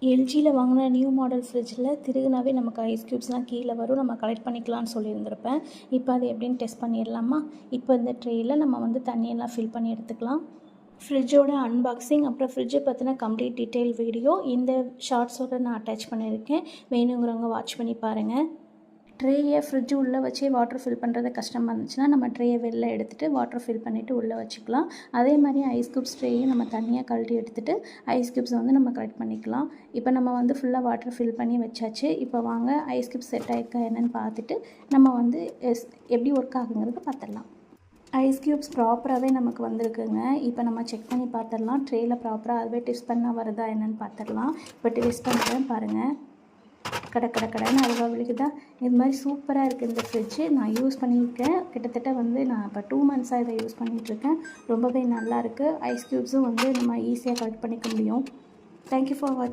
எல்ஜியில் வாங்கின new model ஃப்ரிட்ஜில் திருகுனாவே நமக்கு ஐஸ் க்யூப்ஸ்லாம் கீழே வரும். நம்ம கலெக்ட் பண்ணிக்கலாம்னு சொல்லியிருந்திருப்பேன். இப்போ அது எப்படின்னு டெஸ்ட் பண்ணிடலாமா? இப்போ இந்த ட்ரேயில் நம்ம வந்து தண்ணியெல்லாம் ஃபில் பண்ணி எடுத்துக்கலாம். ஃப்ரிட்ஜோட அன்பாக்சிங் அப்புறம் ஃப்ரிட்ஜை பற்றின கம்ப்ளீட் டீட்டெயில் வீடியோ இந்த ஷார்ட்ஸோடு நான் அட்டாச் பண்ணியிருக்கேன். வேணுங்கிறவங்க வாட்ச் பண்ணி பாருங்கள். ட்ரேயை ஃப்ரிட்ஜு உள்ளே வச்சு வாட்டர் ஃபில் பண்ணுறது கஷ்டமாக இருந்துச்சுன்னா நம்ம ட்ரேயை வெளில எடுத்துகிட்டு வாட்டர் ஃபில் பண்ணிவிட்டு உள்ளே வச்சுக்கலாம். அதே மாதிரி ஐஸ் க்யூப்ஸ் ட்ரேயும் நம்ம தனியாக கழட்டி எடுத்துகிட்டு ஐஸ் க்யூப்ஸை வந்து நம்ம கலெக்ட் பண்ணிக்கலாம். இப்போ நம்ம வந்து ஃபுல்லாக வாட்டர் ஃபில் பண்ணி வச்சாச்சு. இப்போ வாங்க ஐஸ் க்யூப்ஸ் செட் ஆகிருக்கா என்னென்னு பார்த்துட்டு நம்ம வந்து எப்படி ஒர்க் ஆகுங்கிறது பார்த்துடலாம். ஐஸ் க்யூப்ஸ் ப்ராப்பராகவே நமக்கு வந்திருக்குங்க. இப்போ நம்ம செக் பண்ணி பார்த்துடலாம். ட்ரேயில் ப்ராப்பராக அதுவே டெஸ்ட் பண்ணால் வருதா என்னென்னு பார்த்துடலாம். இப்போ டெஸ்ட் பண்ணுறேன் பாருங்கள். கடைன்னு அதுவாக விழுகுதா? இது மாதிரி சூப்பராக இருக்குது இந்த ஃப்ரிட்ஜு. நான் யூஸ் பண்ணியிருக்கேன். கிட்டத்தட்ட வந்து நான் இப்போ 2 மந்த்ஸாக இதை யூஸ் பண்ணிகிட்ருக்கேன். ரொம்பவே நல்லாயிருக்கு. ஐஸ் க்யூப்ஸும் வந்து நம்ம ஈஸியாக கலெக்ட் பண்ணிக்க முடியும். தேங்க்யூ ஃபார் வாட்சிங்.